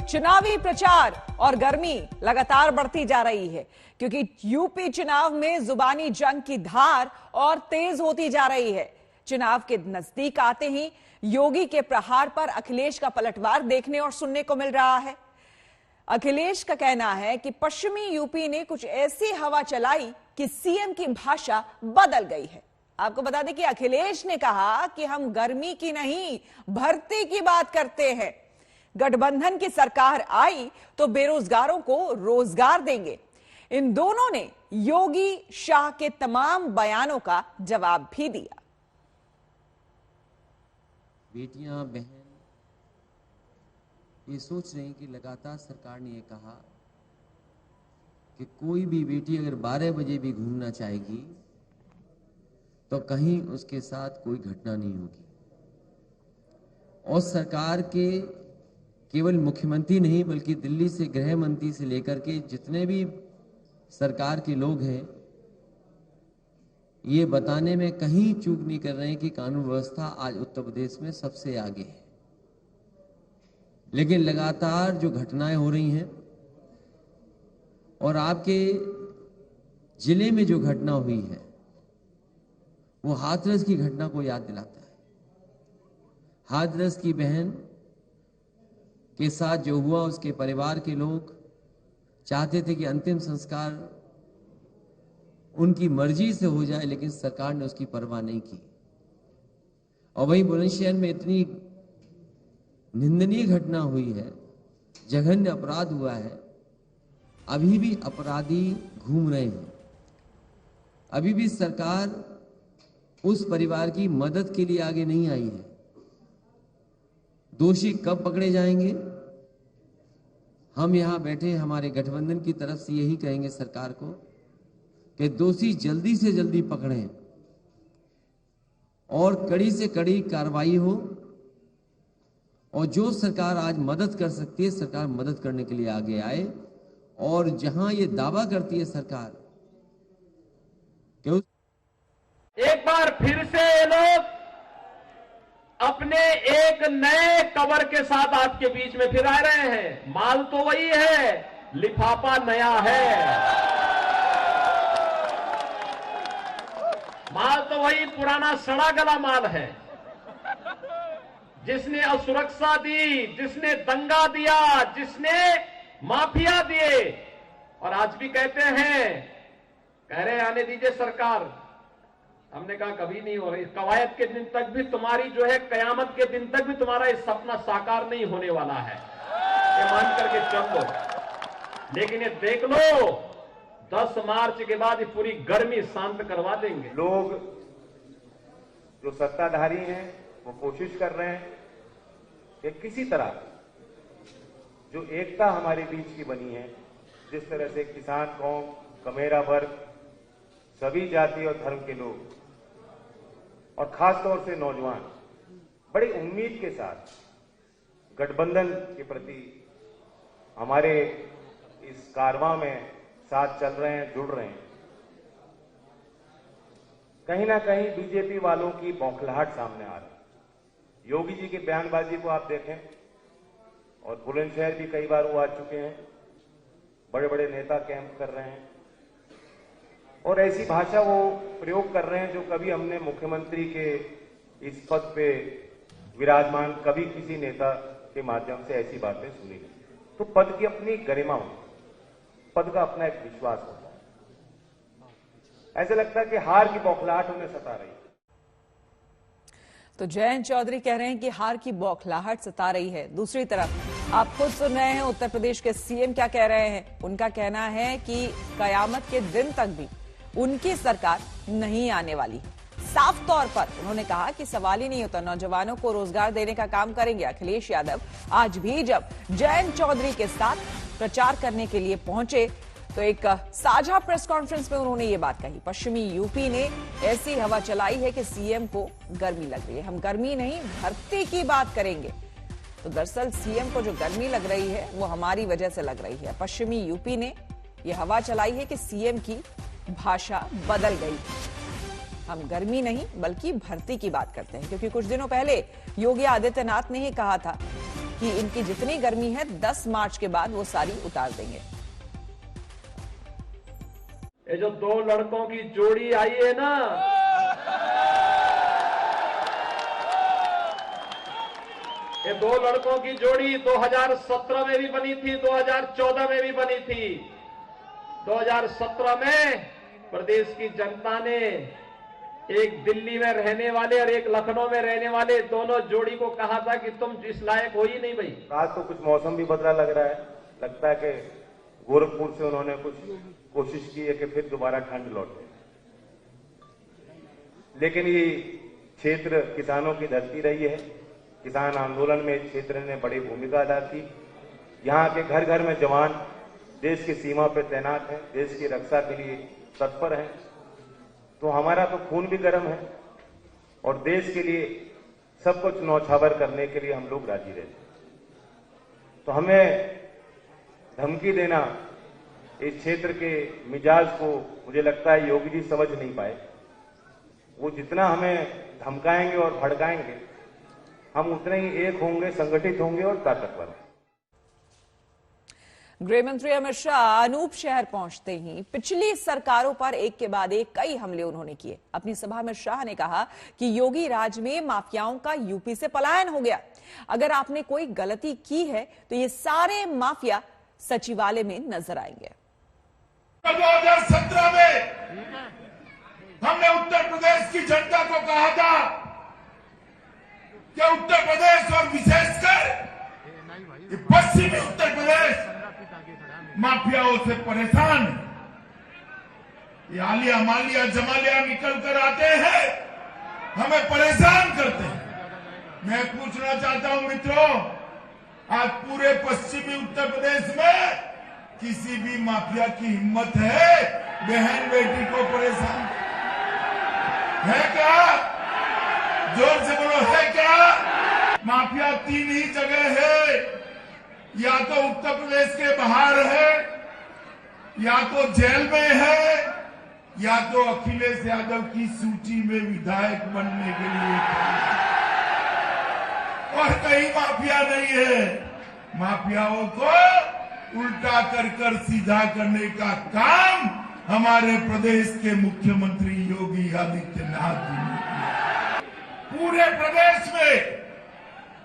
चुनावी प्रचार और गर्मी लगातार बढ़ती जा रही है क्योंकि यूपी चुनाव में जुबानी जंग की धार और तेज होती जा रही है। चुनाव के नजदीक आते ही योगी के प्रहार पर अखिलेश का पलटवार देखने और सुनने को मिल रहा है। अखिलेश का कहना है कि पश्चिमी यूपी ने कुछ ऐसी हवा चलाई कि सीएम की भाषा बदल गई है। आपको बता दें कि अखिलेश ने कहा कि हम गर्मी की नहीं भर्ती की बात करते हैं। गठबंधन की सरकार आई तो बेरोजगारों को रोजगार देंगे। इन दोनों ने योगी शाह के तमाम बयानों का जवाब भी दिया। बेटियां बहन ये सोच रही कि लगातार सरकार ने ये कहा कि कोई भी बेटी अगर 12 बजे भी घूमना चाहेगी तो कहीं उसके साथ कोई घटना नहीं होगी। और सरकार के केवल मुख्यमंत्री नहीं बल्कि दिल्ली से गृह मंत्री से लेकर के जितने भी सरकार के लोग हैं ये बताने में कहीं चूक नहीं कर रहे हैं कि कानून व्यवस्था आज उत्तर प्रदेश में सबसे आगे है। लेकिन लगातार जो घटनाएं हो रही हैं और आपके जिले में जो घटना हुई है वो हाथरस की घटना को याद दिलाता है। हाथरस की बहन के साथ जो हुआ उसके परिवार के लोग चाहते थे कि अंतिम संस्कार उनकी मर्जी से हो जाए, लेकिन सरकार ने उसकी परवाह नहीं की। और वहीं बुलंदशहर में इतनी निंदनीय घटना हुई है, जघन्य अपराध हुआ है, अभी भी अपराधी घूम रहे हैं। अभी भी सरकार उस परिवार की मदद के लिए आगे नहीं आई है। दोषी कब पकड़े जाएंगे? हम यहां बैठे हमारे गठबंधन की तरफ से यही कहेंगे सरकार को कि दोषी जल्दी से जल्दी पकड़ें और कड़ी से कड़ी कार्रवाई हो। और जो सरकार आज मदद कर सकती है सरकार मदद करने के लिए आगे आए। और जहां ये दावा करती है सरकार कि एक बार फिर से ये लोग अपने एक नए कवर के साथ आपके बीच में फिर आ रहे हैं। माल तो वही है, लिफाफा नया है। माल तो वही पुराना सड़ा गला माल है। जिसने असुरक्षा दी, जिसने दंगा दिया, जिसने माफिया दिए। और आज भी कहते हैं, कह रहे आने दीजिए सरकार। हमने कहा कभी नहीं हो रही। कवायद के दिन तक भी तुम्हारी जो है, कयामत के दिन तक भी तुम्हारा ये सपना साकार नहीं होने वाला है, ये मान करके चल लो। लेकिन ये देख लो 10 मार्च के बाद ये पूरी गर्मी शांत करवा देंगे। लोग जो सत्ताधारी हैं वो कोशिश कर रहे हैं कि किसी तरह जो एकता हमारे बीच की बनी है, जिस तरह से किसान कौम, कमेरा वर्ग, सभी जाति और धर्म के लोग और खास तौर से नौजवान बड़ी उम्मीद के साथ गठबंधन के प्रति हमारे इस कारवां में साथ चल रहे हैं, जुड़ रहे हैं। कहीं ना कहीं बीजेपी वालों की बौखलाहट सामने आ रही है। योगी जी की बयानबाजी को आप देखें और बुलंदशहर भी कई बार वो आ चुके हैं, बड़े बड़े नेता कैंप कर रहे हैं और ऐसी भाषा वो प्रयोग कर रहे हैं जो कभी हमने मुख्यमंत्री के इस पद पे विराजमान कभी किसी नेता के माध्यम से ऐसी बातें सुनी नहीं। तो पद की अपनी गरिमा होती है, पद का अपना एक विश्वास होता है। ऐसा लगता है कि हार की बौखलाहट उन्हें सता रही है। तो जयंत चौधरी कह रहे हैं कि हार की बौखलाहट सता रही है। दूसरी तरफ आप खुद सुन रहे हैं उत्तर प्रदेश के सीएम क्या कह रहे हैं। उनका कहना है कि कयामत के दिन तक भी उनकी सरकार नहीं आने वाली। साफ तौर पर उन्होंने कहा कि सवाल ही नहीं होता, नौजवानों को रोजगार देने का काम करेंगे। अखिलेश यादव आज भी जब जयंत चौधरी के साथ प्रचार करने के लिए पहुंचे तो एक साझा प्रेस कॉन्फ्रेंस में उन्होंने ये बात कही। पश्चिमी यूपी ने ऐसी हवा चलाई है कि सीएम को गर्मी लग रही है। हम गर्मी नहीं भर्ती की बात करेंगे। तो दरअसल सीएम को जो गर्मी लग रही है वो हमारी वजह से लग रही है। पश्चिमी यूपी ने ये हवा चलाई है कि सीएम की भाषा बदल गई। हम गर्मी नहीं बल्कि भर्ती की बात करते हैं, क्योंकि कुछ दिनों पहले योगी आदित्यनाथ ने ही कहा था कि इनकी जितनी गर्मी है 10 मार्च के बाद वो सारी उतार देंगे। ये जो दो लड़कों की जोड़ी आई है ना, ये दो लड़कों की जोड़ी 2017 में भी बनी थी, 2014 में भी बनी थी। 2017 में प्रदेश की जनता ने एक दिल्ली में रहने वाले और एक लखनऊ में रहने वाले दोनों जोड़ी को कहा था कि तुम इस लायक हो ही नहीं भाई। आज तो कुछ मौसम भी बदला लग रहा है, लगता है कि गोरखपुर से उन्होंने कुछ कोशिश की है कि फिर दोबारा ठंड लौटे। लेकिन ये क्षेत्र किसानों की धरती रही है, किसान आंदोलन में इस क्षेत्र ने बड़ी भूमिका अदा की। यहाँ के घर घर में जवान देश की सीमा पर तैनात हैं, देश की रक्षा के लिए तत्पर हैं। तो हमारा तो खून भी गर्म है और देश के लिए सब कुछ न्यौछावर करने के लिए हम लोग राजी रहते। तो हमें धमकी देना, इस क्षेत्र के मिजाज को मुझे लगता है योगी जी समझ नहीं पाए। वो जितना हमें धमकाएंगे और भड़काएंगे, हम उतने ही एक होंगे, संगठित होंगे और ताकतवर। गृह मंत्री अमित शाह अनूप शहर पहुंचते ही पिछली सरकारों पर एक के बाद एक कई हमले उन्होंने किए। अपनी सभा में शाह ने कहा कि योगी राज में माफियाओं का यूपी से पलायन हो गया। अगर आपने कोई गलती की है तो ये सारे माफिया सचिवालय में नजर आएंगे। 2017 में हमने उत्तर प्रदेश की जनता को कहा था कि उत्तर प्रदेश और विशेषकर पश्चिमी उत्तर प्रदेश माफियाओं से परेशान है। ये आलिया मालिया जमालिया निकल कर आते हैं, हमें परेशान करते हैं। मैं पूछना चाहता हूं मित्रों, आज पूरे पश्चिमी उत्तर प्रदेश में किसी भी माफिया की हिम्मत है बहन बेटी को परेशान है क्या? जोर से बोलो, है क्या? माफिया तीन ही जगह है, या तो उत्तर प्रदेश के बाहर है, या तो जेल में है, या तो अखिलेश यादव की सूची में विधायक बनने के लिए, और कहीं माफिया नहीं है। माफियाओं को उल्टा कर सीधा करने का काम हमारे प्रदेश के मुख्यमंत्री योगी आदित्यनाथ जी ने किया। पूरे प्रदेश में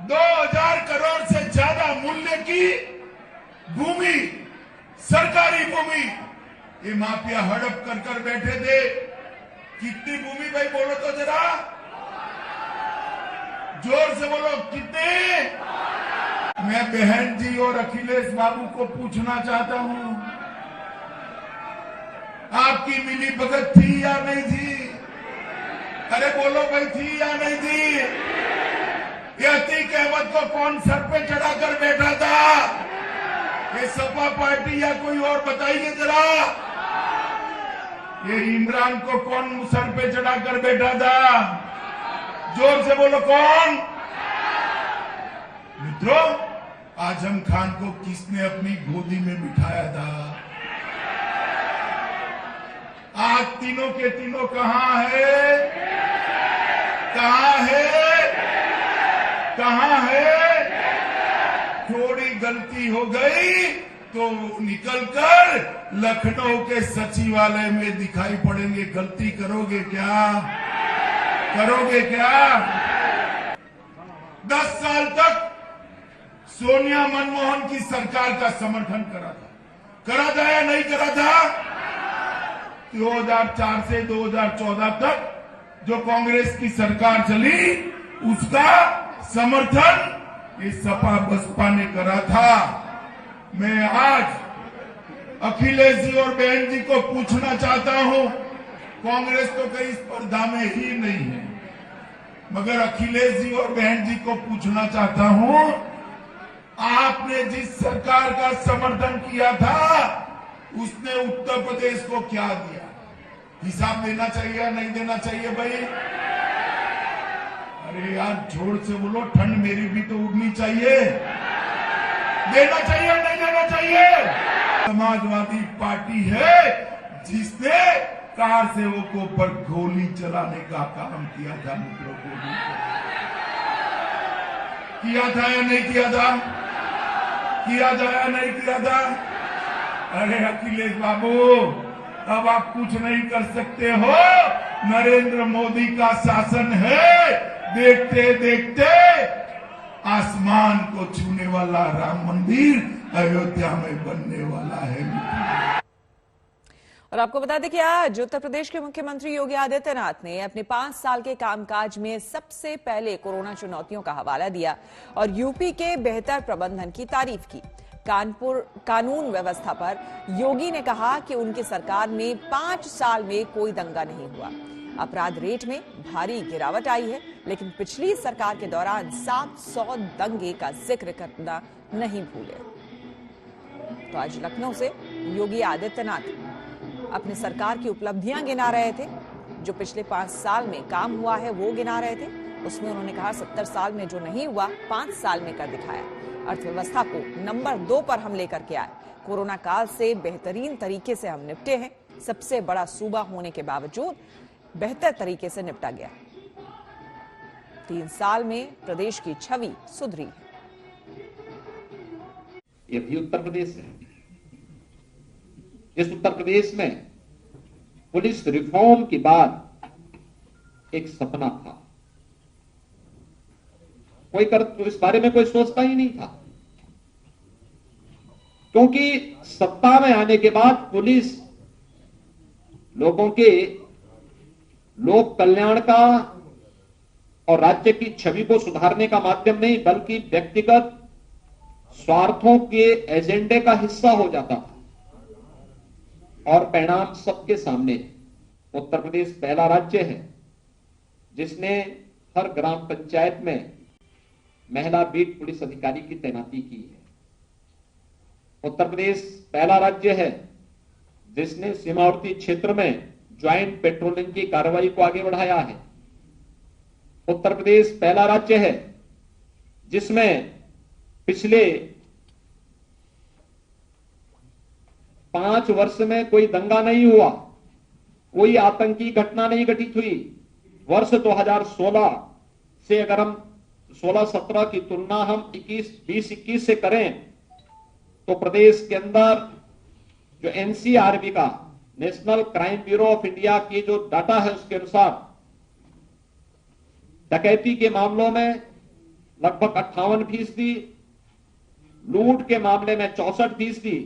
2000 करोड़ से ज्यादा मूल्य की भूमि, सरकारी भूमि, ये माफिया हड़प कर बैठे थे। कितनी भूमि भाई बोलो तो जरा, जोर से बोलो, कितने? मैं बहन जी और अखिलेश बाबू को पूछना चाहता हूं, आपकी मिली भगत थी या नहीं थी? अरे बोलो भाई, थी या नहीं थी? ये अतीक अहमद को कौन सर पे चढ़ाकर बैठा था? ये सपा पार्टी या कोई और बताइए जरा। ये इमरान को कौन सर पे चढ़ाकर बैठा था? जोर से बोलो, कौन? मित्रों, आजम खान को किसने अपनी गोदी में बिठाया था? आज तीनों के तीनों कहां है? कहां है? कहां है? थोड़ी गलती हो गई तो निकलकर लखनऊ के सचिवालय में दिखाई पड़ेंगे। गलती करोगे क्या? करोगे क्या? 10 साल तक सोनिया मनमोहन की सरकार का समर्थन करा था या नहीं करा था? 2004 से 2014 तक जो कांग्रेस की सरकार चली, उसका समर्थन ये सपा बसपा ने करा था। मैं आज अखिलेश जी और बहन जी को पूछना चाहता हूं, कांग्रेस तो कहीं स्पर्धा में ही नहीं है, मगर अखिलेश जी और बहन जी को पूछना चाहता हूं, आपने जिस सरकार का समर्थन किया था उसने उत्तर प्रदेश को क्या दिया? हिसाब देना चाहिए या नहीं देना चाहिए भाई? अरे यार जोर से बोलो, ठंड मेरी भी तो उड़नी चाहिए। देना चाहिए या नहीं देना चाहिए? समाजवादी पार्टी है जिसने कार सेवकों पर गोली चलाने का काम किया था। मित्रों को किया था या नहीं किया था? किया था या नहीं किया था? अरे अखिलेश बाबू, अब आप कुछ नहीं कर सकते हो। नरेंद्र मोदी का शासन है। देखते देखते आसमान को छूने वाला राम मंदिर अयोध्या में बनने वाला है। और आपको बता दें कि आज उत्तर प्रदेश के मुख्यमंत्री योगी आदित्यनाथ ने अपने 5 साल के कामकाज में सबसे पहले कोरोना चुनौतियों का हवाला दिया और यूपी के बेहतर प्रबंधन की तारीफ की। कानून व्यवस्था पर योगी ने कहा कि उनकी सरकार में 5 साल में कोई दंगा नहीं हुआ। अपराध रेट में भारी गिरावट आई है, लेकिन पिछली सरकार के दौरान 700 दंगे का जिक्र करना नहीं भूले। तो आज लखनऊ से योगी आदित्यनाथ अपनी सरकार की उपलब्धियां गिना रहे थे। जो पिछले 5 साल में काम हुआ है वो गिना रहे थे। उसमें उन्होंने कहा 70 साल में जो नहीं हुआ 5 साल में कर दिखाया। अर्थव्यवस्था को नंबर 2 पर हम लेकर के आए। कोरोना काल से बेहतरीन तरीके से हम निपटे हैं। सबसे बड़ा सूबा होने के बावजूद बेहतर तरीके से निपटा गया। 3 साल में प्रदेश की छवि सुधरी है। ये भी उत्तर प्रदेश है। इस उत्तर प्रदेश में पुलिस रिफॉर्म के बाद एक सपना था, कोई तो इस बारे में कोई सोचता ही नहीं था, क्योंकि सत्ता में आने के बाद पुलिस लोगों के लोक कल्याण का और राज्य की छवि को सुधारने का माध्यम नहीं, बल्कि व्यक्तिगत स्वार्थों के एजेंडे का हिस्सा हो जाता था। और परिणाम सबके सामने। उत्तर प्रदेश पहला राज्य है जिसने हर ग्राम पंचायत में महिला बीट पुलिस अधिकारी की तैनाती की है। उत्तर प्रदेश पहला राज्य है जिसने सीमावर्ती क्षेत्र में ज्वाइंट पेट्रोलिंग की कार्रवाई को आगे बढ़ाया है। उत्तर प्रदेश पहला राज्य है जिसमें पिछले 5 वर्ष में कोई दंगा नहीं हुआ, कोई आतंकी घटना नहीं घटित हुई। वर्ष 2016 से अगर हम 16-17 की तुलना हम 20-21 से करें तो प्रदेश के अंदर जो एनसीआरबी का national crime bureau of India की जो डाटा है उसके अनुसार डकैती के मामलों में लगभग 58%, लूट के मामले में 64%,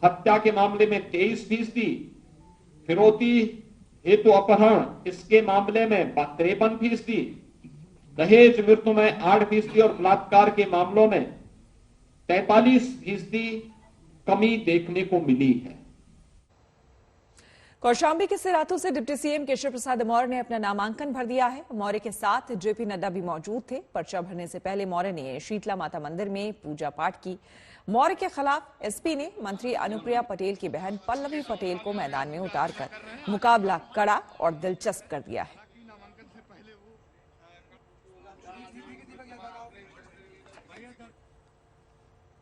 हत्या के मामले में 23%, फिरौती हेतु अपहरण इसके मामले में 53%, दहेज मृत्यु में 8% और बलात्कार के मामलों में 43% कमी देखने को मिली है। कौशाम्बी के सिराथू से डिप्टी सीएम केशव प्रसाद मौर्य ने अपना नामांकन भर दिया है। मौर्य के साथ जेपी नड्डा भी मौजूद थे। पर्चा भरने से पहले मौर्य ने शीतला माता मंदिर में पूजा पाठ की। मौर्य के खिलाफ एसपी ने मंत्री अनुप्रिया पटेल की बहन पल्लवी पटेल को मैदान में उतारकर मुकाबला कड़ा और दिलचस्प कर दिया है।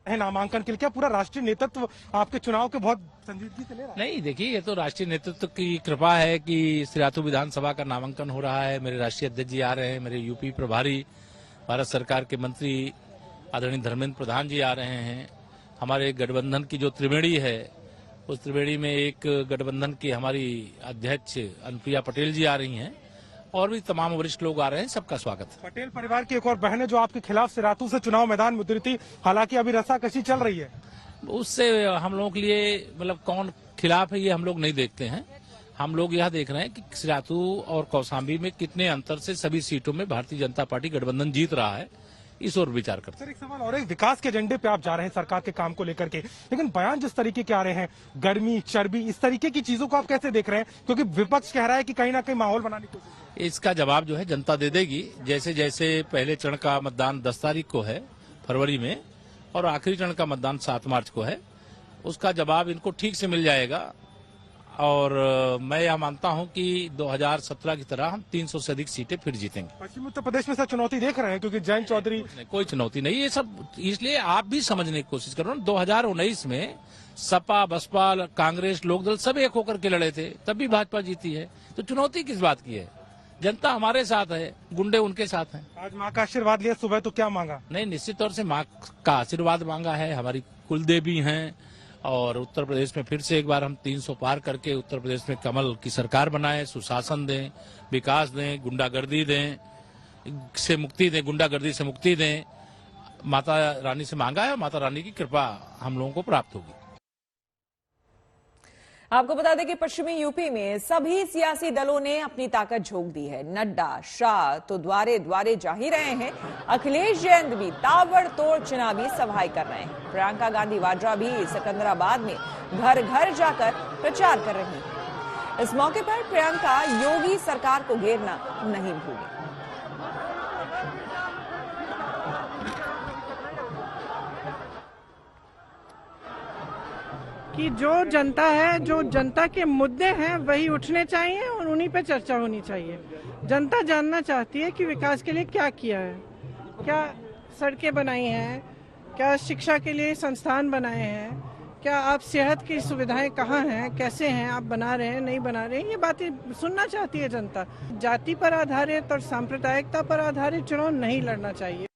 नामांकन के लिए क्या पूरा राष्ट्रीय नेतृत्व आपके चुनाव के बहुत संजीदगी से ले रहा है? नहीं, देखिए ये तो राष्ट्रीय नेतृत्व की कृपा है कि सिराथू विधानसभा का नामांकन हो रहा है। मेरे राष्ट्रीय अध्यक्ष जी आ रहे हैं, मेरे यूपी प्रभारी भारत सरकार के मंत्री आदरणीय धर्मेंद्र प्रधान जी आ रहे हैं। हमारे गठबंधन की जो त्रिवेणी है उस त्रिवेणी में एक गठबंधन की हमारी अध्यक्ष अनुप्रिया पटेल जी आ रही हैं और भी तमाम वरिष्ठ लोग आ रहे हैं। सबका स्वागत है। पटेल परिवार की एक और बहन है जो आपके खिलाफ सिराथू से चुनाव मैदान में उतरी थी, हालांकि अभी रस्साकशी चल रही है। उससे हम लोगों के लिए मतलब कौन खिलाफ है ये हम लोग नहीं देखते हैं। हम लोग यह देख रहे हैं कि सिराथू और कौशाम्बी में कितने अंतर से सभी सीटों में भारतीय जनता पार्टी गठबंधन जीत रहा है, इस ओर विचार करते हैं। सर एक सवाल और, एक विकास के एजेंडे पे आप जा रहे हैं सरकार के काम को लेकर के, लेकिन बयान जिस तरीके के आ रहे हैं, गर्मी चर्बी इस तरीके की चीजों को आप कैसे देख रहे हैं? क्योंकि विपक्ष कह रहा है कि कहीं ना कहीं माहौल बनाने की कोशिश। इसका जवाब जो है जनता दे देगी। जैसे जैसे पहले चरण का मतदान 10 तारीख को है फरवरी में और आखिरी चरण का मतदान 7 मार्च को है, उसका जवाब इनको ठीक से मिल जाएगा। और मैं यह मानता हूं कि 2017 की तरह हम 300 से अधिक सीटें फिर जीतेंगे। पश्चिमी उत्तर प्रदेश में सर चुनौती देख रहे हैं क्योंकि जयंत चौधरी। कोई चुनौती नहीं, ये सब इसलिए आप भी समझने की कोशिश करो। 2019 में सपा बसपा कांग्रेस लोकदल सब एक होकर के लड़े थे, तब भी भाजपा जीती है, तो चुनौती किस बात की है? जनता हमारे साथ है, गुंडे उनके साथ हैं। आज माँ का आशीर्वाद लिया सुबह, तो क्या मांगा? नहीं, निश्चित तौर से माँ का आशीर्वाद मांगा है। हमारी कुलदेवी हैं और उत्तर प्रदेश में फिर से एक बार हम 300 पार करके उत्तर प्रदेश में कमल की सरकार बनाए, सुशासन दें, विकास दें, गुंडागर्दी से मुक्ति दें, गुंडागर्दी से मुक्ति दें। माता रानी से मांगा है और माता रानी की कृपा हम लोगों को प्राप्त होगी। आपको बता दें कि पश्चिमी यूपी में सभी सियासी दलों ने अपनी ताकत झोंक दी है। नड्डा, शाह तो द्वारे द्वारे जा ही रहे हैं। अखिलेश जैन भी ताबड़तोड़ चुनावी सभाएं कर रहे हैं। प्रियंका गांधी वाड्रा भी सिकंदराबाद में घर घर जाकर प्रचार कर रही हैं। इस मौके पर प्रियंका योगी सरकार को घेरना नहीं भूली। कि जो जनता है, जो जनता के मुद्दे हैं वही उठने चाहिए और उन्हीं पे चर्चा होनी चाहिए। जनता जानना चाहती है कि विकास के लिए क्या किया है, क्या सड़कें बनाई हैं, क्या शिक्षा के लिए संस्थान बनाए हैं, क्या आप सेहत की सुविधाएं कहाँ हैं, कैसे हैं, आप बना रहे हैं, नहीं बना रहे हैं, ये बातें सुनना चाहती है जनता। जाति पर आधारित और सांप्रदायिकता पर आधारित चुनाव नहीं लड़ना चाहिए।